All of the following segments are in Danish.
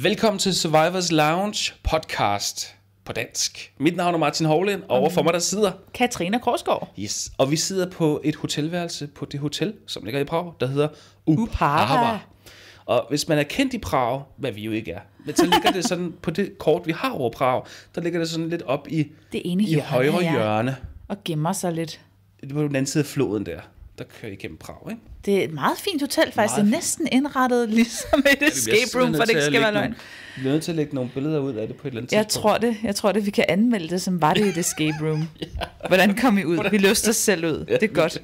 Velkommen til Survivors Lounge podcast på dansk. Mit navn er Martin Hovland, og overfor mig der sidder Katrine Krogsgaard. Yes, og vi sidder på et hotelværelse på det hotel, som ligger i Prag, der hedder Upava. Og hvis man er kendt i Prag, hvad vi jo ikke er, men så ligger det sådan på det kort, vi har over Prag, der ligger det sådan lidt op i Det ene i hjørne, højre hjørne. Og gemmer sig lidt. Det er på den anden side af floden der kører igennem Prag, ikke? Det er et meget fint hotel, faktisk. Meget Det er næsten indrettet ligesom et escape room, for det ikke skal være løgn. Vi bliver nødt til at lægge nogle billeder ud af det på et eller andet tidspunkt. Jeg tror det, vi kan anmelde det, som var det et escape room. Hvordan kom I ud? Vi løste os selv ud. Det er godt.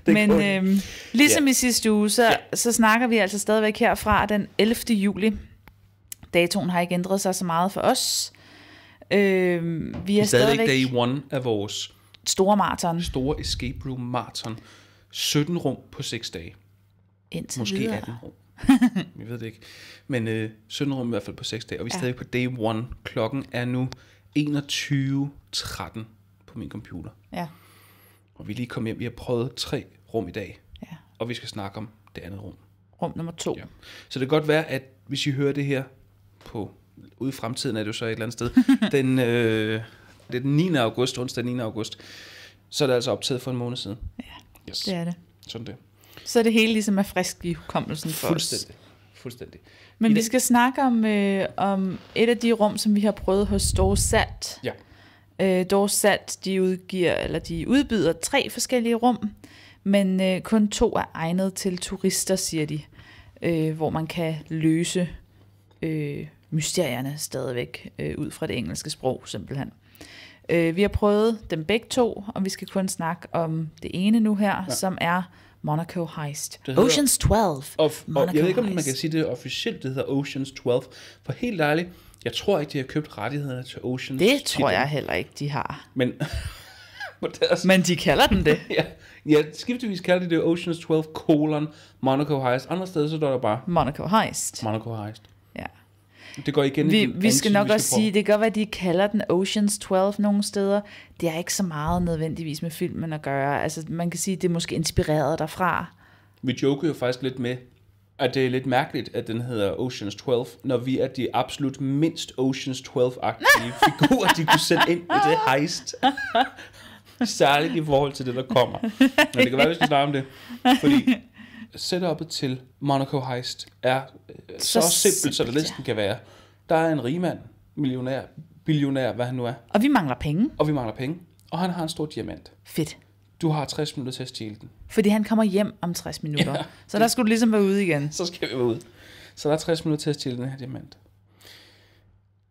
Men ligesom i sidste uge, så snakker vi altså stadigvæk herfra den 11. juli. Datoen har ikke ændret sig så meget for os. Vi er stadigvæk day one af vores store maraton. Store escape room maraton. 17 rum på 6 dage. Indtil måske videre. 18 rum. Vi ved det ikke. Men 17 rum i hvert fald på 6 dage. Og vi er stadig på day one. Klokken er nu 21:13 på min computer. Ja. Og vi er lige kommet hjem. Vi har prøvet 3 rum i dag. Ja. Og vi skal snakke om det andet rum. Rum nummer 2. Ja. Så det kan godt være, at hvis I hører det her ude i fremtiden, er det jo så et eller andet sted, det er den 9. august, onsdag 9. august, så er det altså optaget for en måned siden. Ja, yes. det er det. Sådan det. Så det hele ligesom er frisk i hukommelsen for os. Fuldstændig. Men vi skal snakke om et af de rum, som vi har prøvet hos Dorsat. Ja. Dorsat, de udbyder 3 forskellige rum, men kun 2 er egnet til turister, siger de, hvor man kan løse mysterierne stadigvæk ud fra det engelske sprog, simpelthen. Vi har prøvet dem begge 2, og vi skal kun snakke om det ene nu her, som er Monaco Heist. Ocean's 12. Og jeg ved ikke, om man kan sige det officielt, det hedder Ocean's 12. For helt ærligt, jeg tror ikke, de har købt rettighederne til Ocean's. Det tror jeg heller ikke, de har. Men de kalder den det. ja, skiftevis kalder de det Ocean's 12 Monaco Heist. Andre steder, så står der bare Monaco Heist. Monaco Heist. Ja. Det går igen. Vi skal nok også sige, det kan godt være, at de kalder den Ocean's 12 nogle steder. Det er ikke så meget nødvendigvis med filmen at gøre. Altså, man kan sige, at det er måske inspireret derfra. Vi joker jo faktisk lidt med, at det er lidt mærkeligt, at den hedder Ocean's 12, når vi er de absolut mindst Ocean's 12-agtige figurer, de kunne sætte ind i det heist. Særligt i forhold til det, der kommer. Men det kan være, vi skal snakke om det. Fordi setupet til Monaco Heist er så simpelt, så det næsten kan være. Der er en rigmand, millionær, billionær, hvad han nu er. Og vi mangler penge. Og han har en stor diamant. Fedt. Du har 60 minutter til at stjæle den. Fordi han kommer hjem om 60 minutter. Ja, så der skulle du ligesom være ude igen. Så skal vi være ude. Så der er 60 minutter til at stjæle den her diamant.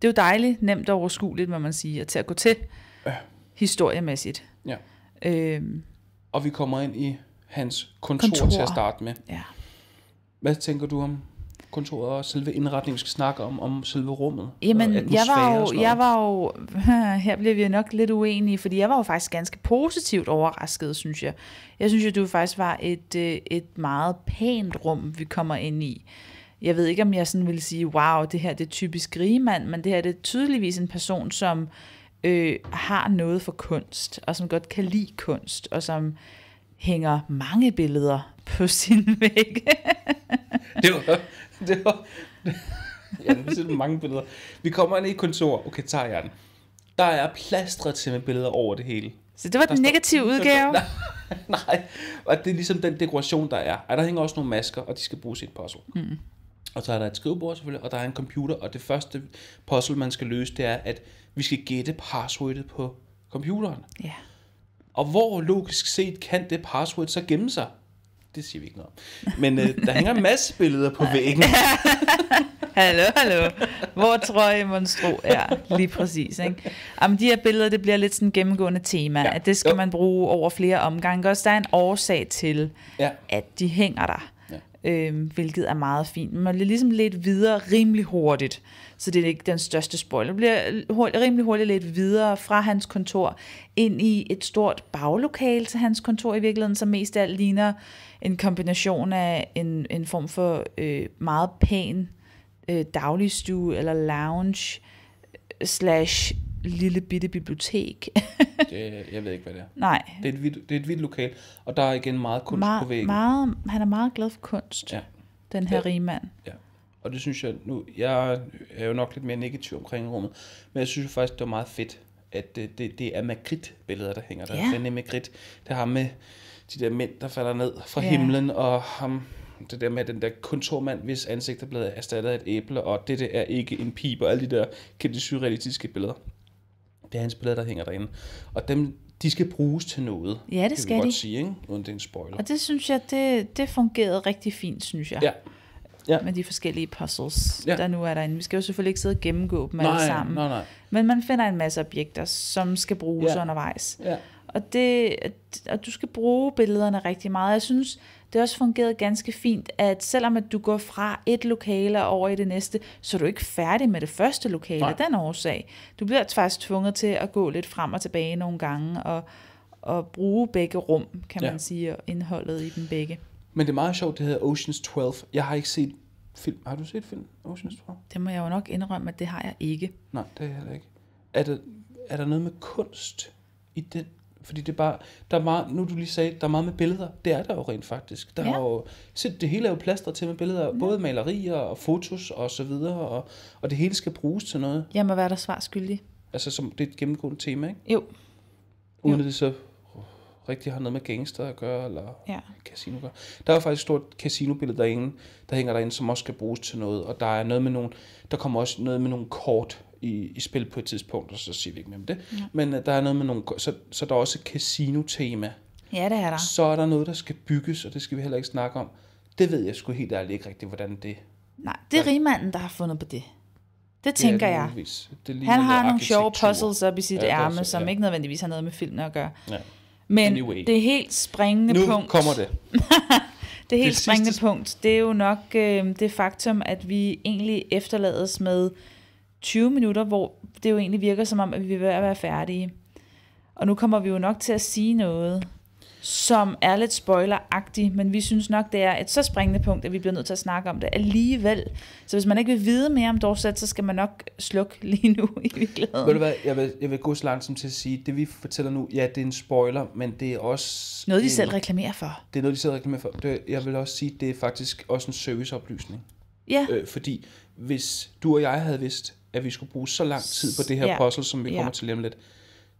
Det er jo dejligt, nemt og overskueligt, må man sige, og til at gå til historiemæssigt. Ja. Og vi kommer ind i hans kontor til at starte med. Ja. Hvad tænker du om kontoret og selve indretningen? Vi skal snakke om selve rummet. Jamen, jeg var jo her bliver vi jo nok lidt uenige, fordi jeg var jo faktisk ganske positivt overrasket, synes jeg. Jeg synes jo, det faktisk var et meget pænt rum, vi kommer ind i. Jeg ved ikke, om jeg sådan vil sige, wow, det her det er typisk rigmand, men det her det er tydeligvis en person, som har noget for kunst, og som godt kan lide kunst, og som hænger mange billeder på sin væg. det var ja, det er mange billeder. Vi kommer ind i et kontor. Okay, tager jeg den. Der er plastret til med billeder over det hele. Så det var den negative udgave? Nej, og det er ligesom den dekoration, der er. Der hænger også nogle masker, og de skal bruges i et puzzle. Mm. Og så er der et skrivebord selvfølgelig, og der er en computer, og det første puzzle, man skal løse, det er, at vi skal gætte passwordet på computeren. Ja. Og hvor logisk set kan det password så gemme sig? Det siger vi ikke noget om. Men der hænger en masse billeder på væggen. Hallo. Hvor tror I monstro er? Lige præcis, ikke? Jamen, de her billeder, det bliver lidt sådan et gennemgående tema, at det skal man bruge over flere omgange. Også der er en årsag til, at de hænger der. Hvilket er meget fint. Man bliver ligesom lidt videre rimelig hurtigt, så det er ikke den største spoiler. Man bliver rimelig hurtigt lidt videre fra hans kontor ind i et stort baglokale til hans kontor i virkeligheden, som mest af alt ligner en kombination af en form for meget pæn dagligstue eller lounge / lille bitte bibliotek. Jeg ved ikke, hvad det er. Nej. Det er et hvidt lokal, og der er igen meget kunst på væggen. Han er meget glad for kunst, den her rige mand. Ja. og det synes jeg nu, jeg er jo nok lidt mere negativ omkring rummet, men jeg synes faktisk, det var meget fedt, at det er Magritte-billeder, der hænger der. René Magritte, det har med de der mænd, der falder ned fra himlen, og ham, det der med den der kontormand, hvis ansigt er blevet erstattet af et æble, og det er ikke en pib, og alle de der kendte surrealistiske billeder. Det er hans billeder, der hænger derinde. Og dem, de skal bruges til noget. Ja, det skal de. Godt sige, ikke? Uden det er en spoiler. Og det synes jeg, det fungerede rigtig fint, synes jeg. Ja. Med de forskellige puzzles, der nu er derinde. Vi skal jo selvfølgelig ikke sidde og gennemgå dem alle sammen. Nej. Men man finder en masse objekter, som skal bruges undervejs. Ja. Og du skal bruge billederne rigtig meget. Jeg synes, det også fungerede ganske fint, at selvom at du går fra et lokale og over i det næste, så er du ikke færdig med det første lokale af den årsag. Du bliver faktisk tvunget til at gå lidt frem og tilbage nogle gange, og bruge begge rum, kan man sige, og indholdet i dem begge. Men det er meget sjovt, det hedder Ocean's 12. Jeg har ikke set film. Har du set film Ocean's 12? Det må jeg jo nok indrømme, at det har jeg ikke. Nej, det er jeg heller ikke. Er der noget med kunst i den? Fordi det er bare, der er meget, nu du lige sagde, der er meget med billeder. Det er der jo rent faktisk. Der er jo, det hele er jo plastret til med billeder, både malerier og fotos og så videre, og det hele skal bruges til noget. Jeg må være der svar skyldig. Altså som det er et gennemgående tema, ikke? Jo. Uden at det så rigtig har noget med gangster at gøre, eller casino at gøre. Der er jo faktisk et stort casinobillede derinde, der hænger derinde, som også skal bruges til noget, og der er noget med nogle, der kommer også noget med nogle kort i spil på et tidspunkt, og så siger vi ikke mere om det. Ja. Men der er noget med nogle, så der er også et casino-tema. Ja, det er der. Så er der noget, der skal bygges, og det skal vi heller ikke snakke om. Det ved jeg sgu helt ærligt ikke rigtigt, hvordan det... Nej, det er rigmanden, der har fundet på det. Det tænker jeg. Han har nogle sjove puzzles op i sit ærme, som ikke nødvendigvis har noget med filmen at gøre. Ja. Men det helt springende punkt... Nu kommer det. Det helt springende punkt, det er jo nok det faktum, at vi egentlig efterlades med 20 minutter, hvor det jo egentlig virker som om, at vi vil være færdige. Og nu kommer vi jo nok til at sige noget, som er lidt spoileragtigt, men vi synes nok, det er et så springende punkt, at vi bliver nødt til at snakke om det alligevel. Så hvis man ikke vil vide mere om Dorset, så skal man nok slukke lige nu i virkeligheden. Ved du hvad, jeg vil gå så langt som til at sige, det vi fortæller nu, ja, det er en spoiler, men det er også... Noget, de selv reklamerer for. Det er noget, de selv reklamerer for. Jeg vil også sige, det er faktisk også en serviceoplysning. Ja. Fordi hvis du og jeg havde vidst, at vi skulle bruge så lang tid på det her puzzle, som vi kommer til lige om lidt,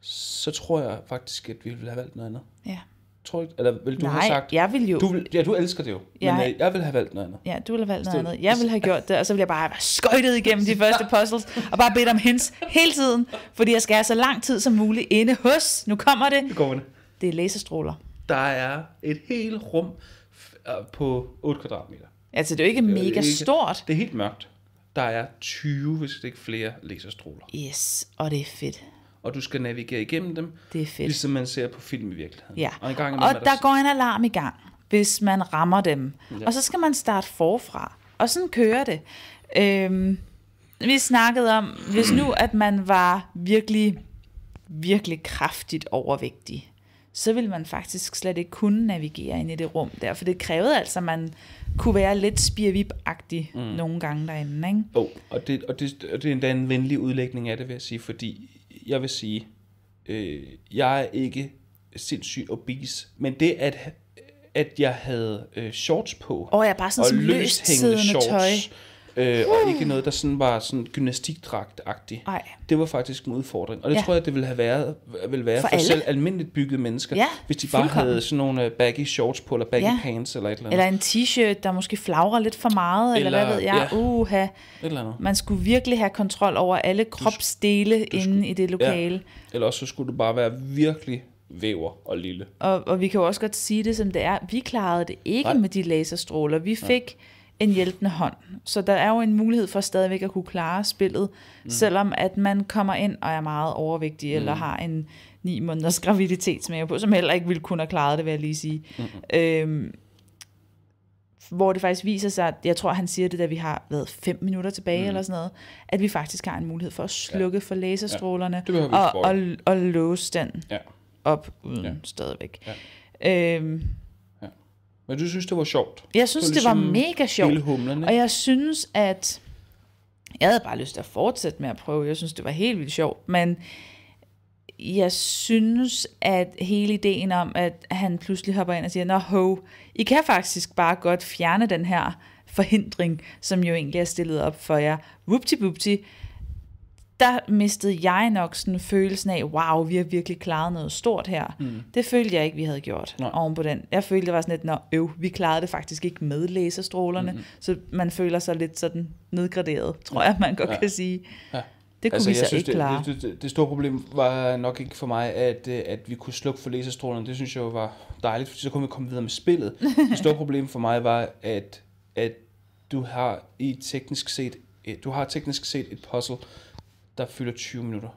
så tror jeg faktisk, at vi ville have valgt noget andet. Ja. Tror du, eller vil du have sagt... jeg vil jo... Du elsker det jo, men jeg vil have valgt noget andet. Ja, du ville have valgt noget andet. Jeg ville have gjort det, og så ville jeg bare have skøjtet igennem de første puzzles, og bare bedt om hints hele tiden, fordi jeg skal have så lang tid som muligt inde hos... Nu kommer det. Det er laserstråler. Der er et helt rum på 8 kvadratmeter. Altså, det er jo ikke mega stort. Det er helt mørkt. Der er 20, hvis det ikke flere laserstråler. Yes, og det er fedt. Og du skal navigere igennem dem. Det er fedt. Ligesom man ser på film i virkeligheden. Ja, og der går en alarm i gang, hvis man rammer dem. Ja. Og så skal man starte forfra. Og sådan kører det. Vi snakkede om, hvis nu at man var virkelig, virkelig kraftigt overvægtig, så ville man faktisk slet ikke kunne navigere ind i det rum der. For det krævede altså, at man kunne være lidt spirvip-agtig nogle gange derinde. Ikke? Og det er endda en venlig udlægning af det, vil jeg sige, fordi jeg vil sige, jeg er ikke sindssygt obese, men det at jeg havde shorts på, og jeg bare sådan som løst siddende tøj, og ikke noget, der sådan var sådan gymnastikdragt-agtigt. Det var faktisk en udfordring. Og det tror jeg, det ville have været for selv almindeligt byggede mennesker, hvis de bare havde sådan nogle baggy shorts på, eller baggy pants, eller et eller andet. Eller en t-shirt, der måske flagrer lidt for meget, eller hvad ved jeg. Man skulle virkelig have kontrol over alle kropsdele inde i det lokale. Ja. Eller også så skulle du bare være virkelig væver og lille. Og vi kan jo også godt sige det, som det er. Vi klarede det ikke med de laserstråler. Vi fik en hjælpende hånd. Så der er jo en mulighed for stadigvæk at kunne klare spillet, selvom at man kommer ind og er meget overvægtig, eller har en 9 måneders graviditetsmave på, som heller ikke ville kunne have klaret det, vil jeg lige sige. Hvor det faktisk viser sig, at jeg tror, han siger det, da vi har været 5 minutter tilbage, eller sådan noget, at vi faktisk har en mulighed for at slukke for laserstrålerne, og låse den op uden stadigvæk. Ja. Men du synes, det var sjovt? Jeg synes, det var mega sjovt. Og jeg synes, at jeg havde bare lyst til at fortsætte med at prøve. Jeg synes, det var helt vildt sjovt. Men jeg synes, at hele ideen om, at han pludselig hopper ind og siger, I kan faktisk bare godt fjerne den her forhindring, som jo egentlig er stillet op for jer. Whoopty-boopty, der mistede jeg nok sådan følelsen af, wow, vi har virkelig klaret noget stort her. Det følte jeg ikke, vi havde gjort oven på den. Jeg følte, det var sådan lidt, vi klarede det faktisk ikke med laserstrålerne, så man føler sig lidt sådan nedgraderet, tror jeg, man godt kan sige. Ja. Det kunne vi så ikke klare. Det store problem var nok ikke for mig, at vi kunne slukke for laserstrålerne. Det synes jeg jo var dejligt, fordi så kunne vi komme videre med spillet. Det store problem for mig var, at du har teknisk set et puzzle, der fylder 20 minutter.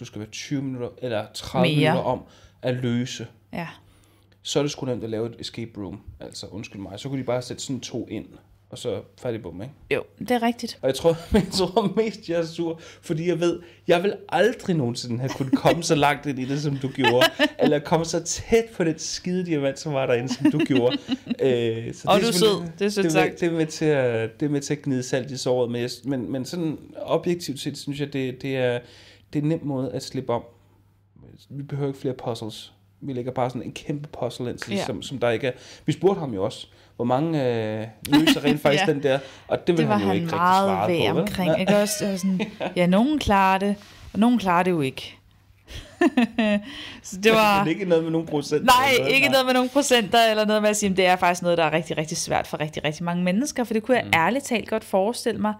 Du skal være 20 minutter eller 30 minutter om at løse. Ja. Så er det sgu nemt at lave et escape room. Altså, undskyld mig. Så kunne de bare sætte sådan 2 ind, og så færdig bum, ikke? Jo, det er rigtigt. Og jeg tror mest, jeg er sur, fordi jeg ved, jeg vil aldrig nogensinde have kunnet komme så langt ind i det, som du gjorde. Eller komme så tæt på den skide diamant, som var derinde, som du gjorde. Så og du er sød, det er sødt sagt. Det er med til at gnide salt i såret, men sådan objektivt set, synes jeg, det er en nem måde at slippe om. Vi behøver ikke flere puzzles. Vi lægger bare sådan en kæmpe puzzle ind, som der ikke er. Vi spurgte ham jo også, hvor mange løser rent faktisk den der, og det vil han jo ikke rigtig svare på. Omkring, ja. Ikke også? Ja, nogen klarer det, og nogen klarer det jo ikke. Så det var... Men ikke noget med nogle procenter? Nej, ikke noget med nogle procenter, eller noget med at sige, det er faktisk noget, der er rigtig, rigtig svært for rigtig, rigtig mange mennesker, for det kunne jeg ærligt talt godt forestille mig,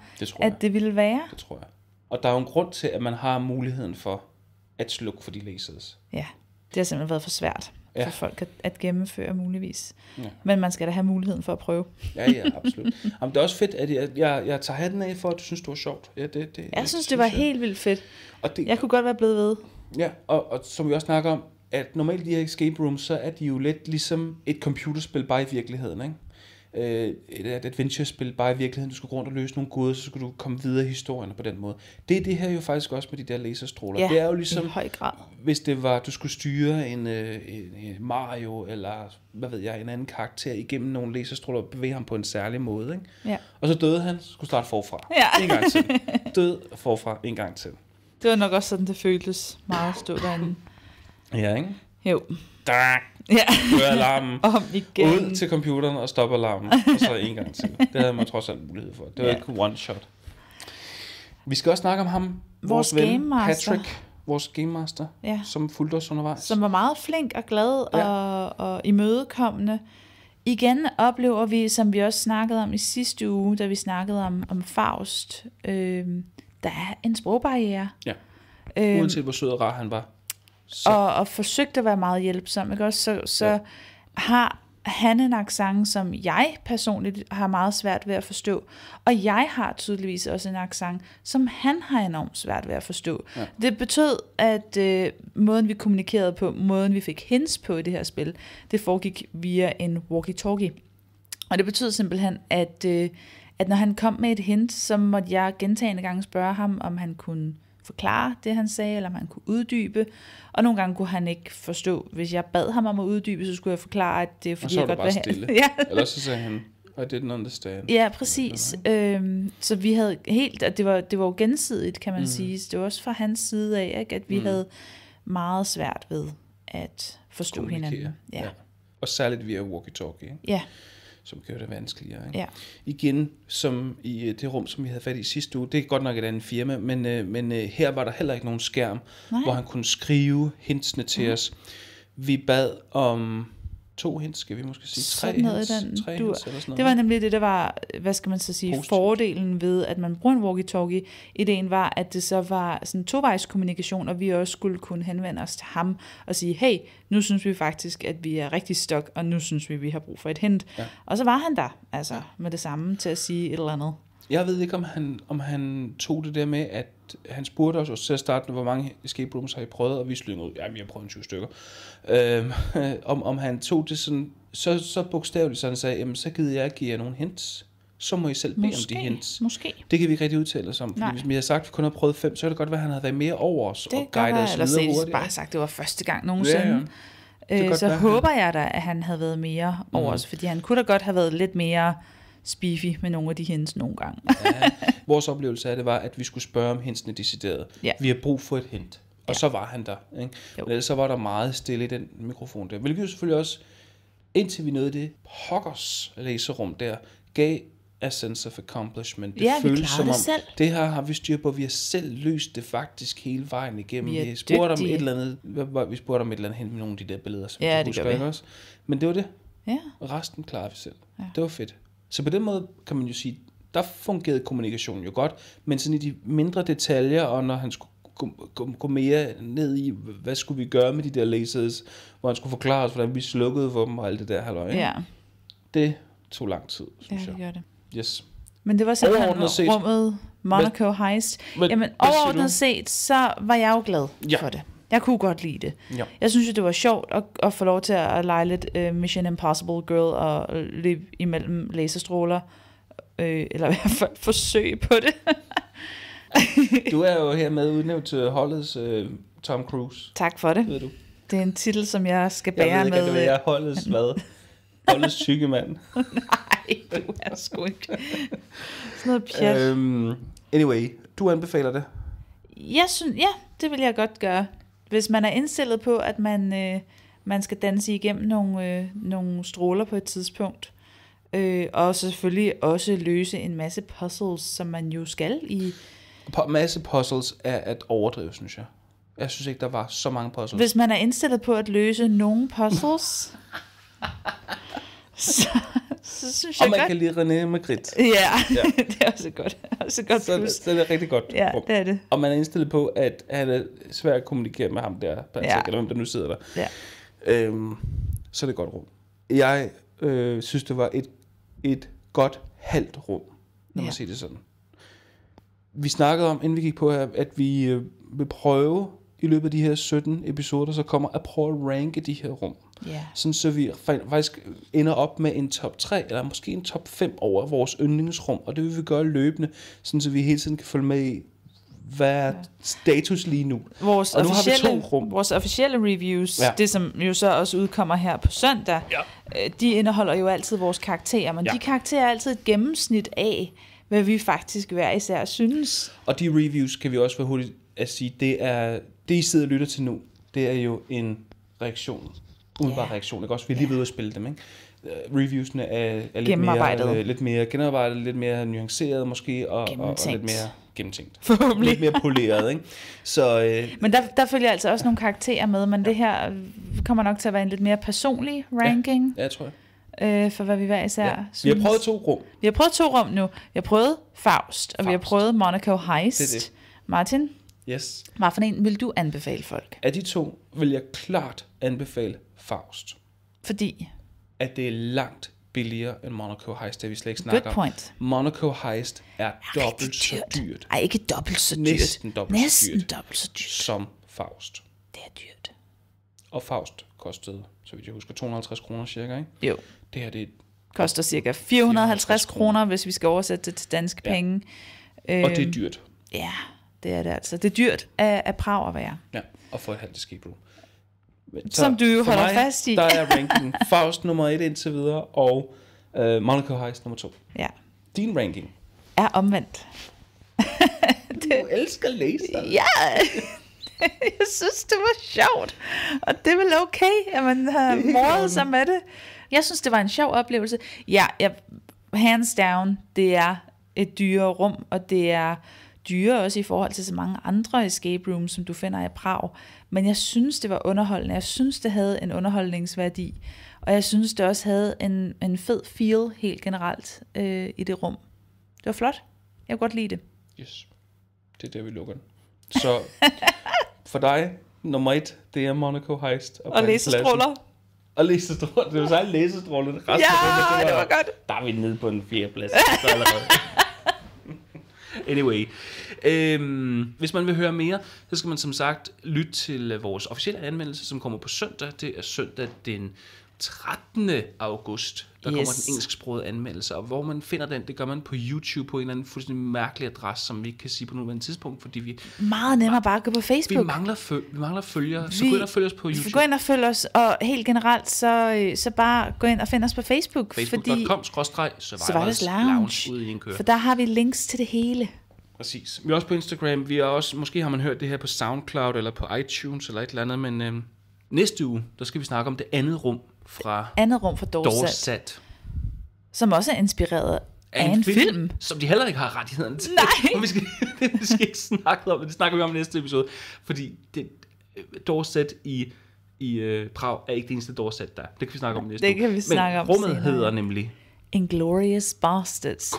det ville være. Det tror jeg. Og der er jo en grund til, at man har muligheden for at slukke for de lasers. Ja, det har simpelthen været for svært for folk at gennemføre muligvis. Ja. Men man skal da have muligheden for at prøve. Ja, absolut. Jamen, det er også fedt, at jeg tager hatten af for, at du synes, det var sjovt. Ja, jeg synes, det var helt vildt fedt. Og jeg kunne godt være blevet ved. Ja, og som vi også snakker om, at normalt de her escape rooms, så er de jo lidt ligesom et computerspil, bare i virkeligheden, ikke? Et adventure-spil, bare i virkeligheden. Du skal gå rundt og løse nogle gåder, så skal du komme videre i historierne på den måde. Det er det her jo faktisk også med de der laserstråler. Ja, det er jo ligesom, i høj grad. Hvis det var, du skulle styre en Mario, eller hvad ved jeg, en anden karakter igennem nogle laserstråler og bevæge ham på en særlig måde, ikke? Ja. Og så døde han, skulle starte forfra. Ja. En gang til. Død forfra en gang til. Det var nok også sådan, det føltes meget at stå derinde. Ja, ikke? Jo. Hør alarmen igen. Ud til computeren og stoppe alarmen, og så en gang til. Det havde man trods alt mulighed for. Det var ikke one shot. Vi skal også snakke om ham, vores ven Patrick, vores game master, som fulgte os undervejs. Som var meget flink og glad og imødekommende. Igen oplever vi, som vi også snakkede om i sidste uge, da vi snakkede om Faust, der er en sprogbarriere. Ja. Uanset hvor sød og rar han var. Og forsøgte at være meget hjælpsom, ikke også? Så har han en accent, som jeg personligt har meget svært ved at forstå, og jeg har tydeligvis også en accent, som han har enormt svært ved at forstå. Ja. Det betød, at måden vi kommunikerede på, måden vi fik hints på i det her spil, det foregik via en walkie-talkie. Og det betød simpelthen, at når han kom med et hint, så måtte jeg gentagne gange spørge ham, om han kunne forklare det, han sagde, eller om han kunne uddybe. Og nogle gange kunne han ikke forstå. Hvis jeg bad ham om at uddybe, så skulle jeg forklare, at det er fordi, jeg godt vil stille. Ja. Eller så sagde han, I didn't understand. Ja, præcis. Så vi havde helt, og det var jo gensidigt, kan man sige. Det var også fra hans side af, ikke? At vi havde meget svært ved at forstå hinanden. Ja. Og særligt via walkie-talkie. Ikke? Ja. Som gør det vanskeligere. Ikke? Ja. Igen, som i det rum, som vi havde fat i sidste uge, det er godt nok et andet firma, men her var der heller ikke nogen skærm, hvor han kunne skrive hintsene til os. Vi bad om 2 hints, skal vi måske sige 3 hints? Det var nemlig det, der var, hvad skal man så sige, positivt. Fordelen ved, at man bruger en walkie-talkie. Ideen var, at det så var sådan tovejskommunikation, og vi også skulle kunne henvende os til ham og sige, hey, nu synes vi faktisk, at vi er rigtig stok, og nu synes vi har brug for et hint. Ja. Og så var han der, altså med det samme til at sige et eller andet. Jeg ved ikke, om han tog det der med, at han spurgte os til at starte med, hvor mange escape rooms har I prøvet, og vi slyngede ud, jamen jeg har prøvet 20 stykker. Om han tog det sådan, så bogstaveligt, så han sagde, jamen så gider jeg give jer nogle hints. Så må I selv bede om de hints. Måske. Det kan vi ikke rigtig udtale os om, fordi hvis vi havde sagt, at vi kun har prøvet 5, så er det godt, at han havde været mere over os det og guidet os videre hurtigt. Eller bare sagt, det var første gang nogensinde. Ja. Så håber jeg da, at han havde været mere over os, fordi han kunne da godt have været lidt mere spiffy med nogle af de hints nogle gange. Vores oplevelse af det var, at vi skulle spørge om hintsene decideret. Ja. Vi har brug for et hint. Og så var han der. Ikke? Men ellers så var der meget stille i den mikrofon der. Hvilket jo selvfølgelig også, indtil vi nåede det pokkers laserrum der, gav af sense of accomplishment. Det Ja, vi føles klarer som det om, selv. det her har vi styr på, vi har selv løst det faktisk hele vejen igennem. Vi er Vi spurgte om dygtige. et eller andet, vi spurgte om et eller andet hen med nogle af de der billeder, som Ja, du det husker, gør vi. ikke også? Men det var det. Ja. Resten klarede vi selv. Ja. Det var fedt. Så på den måde kan man jo sige, der fungerede kommunikationen jo godt, men sådan i de mindre detaljer, og når han skulle gå mere ned i, hvad skulle vi gøre med de der lasers, hvor han skulle forklare os, hvordan vi slukkede for dem og alt det der halløj. Ja. Det tog lang tid, Ja, synes det jeg. gør det. Yes. Men det var simpelthen Overordnet set- rummet Monaco Heist. hvad Jamen, siger overordnet du? set, så var jeg jo glad Ja. for det. Jeg kunne godt lide det. Ja. Jeg synes jo, det var sjovt at få lov til at lege lidt Mission Impossible Girl og løbe imellem laserstråler. Eller i hvert fald forsøg på det. Du er jo hermed udnævnt til holdets Tom Cruise, Tak for det. ved du. Det er en titel, som jeg skal Jeg bære ved ikke, med. at det er holdets hvad? Holdets tykke mand. Nej, du er sgu ikke. Sådan noget pjat. Anyway, du anbefaler det. Jeg synes, ja, det vil jeg godt gøre. Hvis man er indstillet på, at man skal danse igennem nogle stråler på et tidspunkt, og selvfølgelig også løse en masse puzzles, som man jo skal i. Masse puzzles er at overdrive, synes jeg. Jeg synes ikke, der var så mange puzzles. Hvis man er indstillet på at løse nogle puzzles, så synes jeg Og man godt. kan lide René Magritte. Ja, det er også godt. Også godt plus. Så det er rigtig godt. Ja, det er det. Og man er indstillet på, at han er svært at kommunikere med ham der, Ja. eller hvem der nu sidder der. Ja. Så er det et godt rum. Jeg synes, det var et godt halvt rum, når man siger det sådan. Vi snakkede om, inden vi gik på her, at vi vil prøve i løbet af de her 17 episoder, så kommer at prøve at ranke de her rum. Ja. Sådan så vi faktisk ender op med en top 3, eller måske en top 5 over vores yndlingsrum, og det vil vi gøre løbende, sådan så vi hele tiden kan følge med i, hvad er status lige nu. Vores Og nu har vi officielle, 2 rum. vores officielle reviews, Ja. det som jo så også udkommer her på søndag, de indeholder jo altid vores karakterer, men de karakterer er altid et gennemsnit af, hvad vi faktisk hver især synes. Og de reviews kan vi også være hurtigt at sige, det I sidder og lytter til nu, det er jo en reaktion, umiddelbar reaktion, ikke også? Vi er lige ved at spille dem, ikke? Reviewsene er lidt mere gennemarbejdet, lidt mere nuanceret måske, og lidt mere gennemtænkt. Forhåbentlig. Lidt mere poleret, ikke? Så, Men der følger altså også nogle karakterer med, men det her kommer nok til at være en lidt mere personlig ranking, ja, tror jeg. for hvad vi hver især Vi har synes. prøvet 2 rum. Vi har prøvet 2 rum nu. Vi har prøvet Faust, og vi har prøvet Monaco Heist. Det er det. Martin, Yes. hvad for en vil du anbefale folk? Af de 2 vil jeg klart anbefale Faust. Fordi, At det er langt billigere end Monaco Heist, det vi slet ikke snakker good point. om. Monaco Heist er dobbelt så dyrt. Ej, ikke dobbelt så dyrt. Næsten dobbelt så dyrt. dobbelt så dyrt. Som Faust. Det er dyrt. Og Faust kostede, så vidt jeg husker, 250 kroner cirka, ikke? Jo, Det her, det er, koster cirka 450 kroner, hvis vi skal oversætte det til danske penge. og det er dyrt. Ja, det er det altså. Det er dyrt af Prag at være. Ja, og få et halvt escape room. Men, Som du jo for holder mig, fast i. Der er ranking Faust nummer 1 indtil videre, og Monaco Heist nummer 2. Ja, Din ranking. er omvendt. Du elsker laser. Ja, jeg synes, det var sjovt. Og det er vel okay, at man har mordet sig med det. Jeg synes, det var en sjov oplevelse. Ja, hands down, det er et dyrere rum, og det er dyrere også i forhold til så mange andre escape rooms, som du finder i Prag. Men jeg synes, det var underholdende. Jeg synes, det havde en underholdningsværdi. Og jeg synes, det også havde en fed feel helt generelt i det rum. Det var flot. Jeg kunne godt lide det. Yes. Det er der, vi lukker den. Så for dig, nummer 1, det er Monaco Heist. Og laserstråler. Og laserstråler. Det var særligt laserstråler. Ja, det var godt. Der er vi nede på en 4. plads. Anyway. Hvis man vil høre mere, så skal man som sagt lytte til vores officielle anmeldelse, som kommer på søndag. Det er søndag den 13. august. Der kommer den engelsksprogede anmeldelse. Og hvor man finder den, det gør man på YouTube på en eller anden fuldstændig mærkelig adresse, som vi ikke kan sige på nuværende tidspunkt, fordi vi meget nemmere bare at gå på Facebook. Vi mangler følgere. Så gå ind og følg os på YouTube. Gå ind og følg os, og helt generelt, så bare gå ind og find os på Facebook. Facebook.com/Survivors Lounge ud i en kør. For der har vi links til det hele. Præcis. Vi er også på Instagram. Vi er også, måske har man hørt det her på SoundCloud eller på iTunes eller et eller andet, men næste uge, der skal vi snakke om det andet rum fra Dorset. Dorset. Som også er inspireret af en film, som de heller ikke har rettighederne til. Nej. Vi skal ikke snakke om det. Det snakker vi om i næste episode. Fordi Dorset i Prag er ikke det eneste Dorset, der. Det kan vi snakke om i næste uge. Det kan vi snakke om rummet hedder nemlig Inglourious Basterds.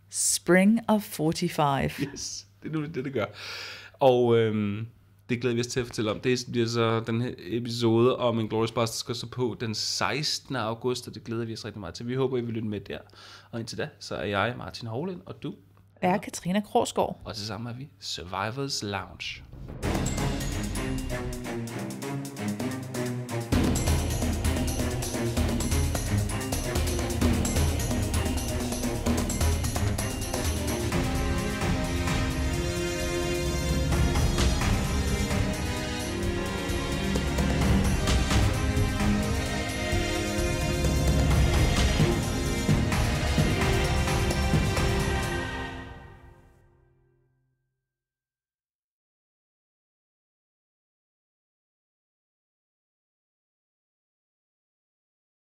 Spring of 45. Yes, det er nu det gør. Og det glæder vi os til at fortælle om. Det bliver så den her episode om Inglourious Basterds skal så på den 16. august, og det glæder vi os rigtig meget til. Vi håber, I vil lytte med der. Og indtil da, så er jeg Martin Hovland, og du er Katrina Krogsgaard. Og tilsammen er vi Survivors Lounge.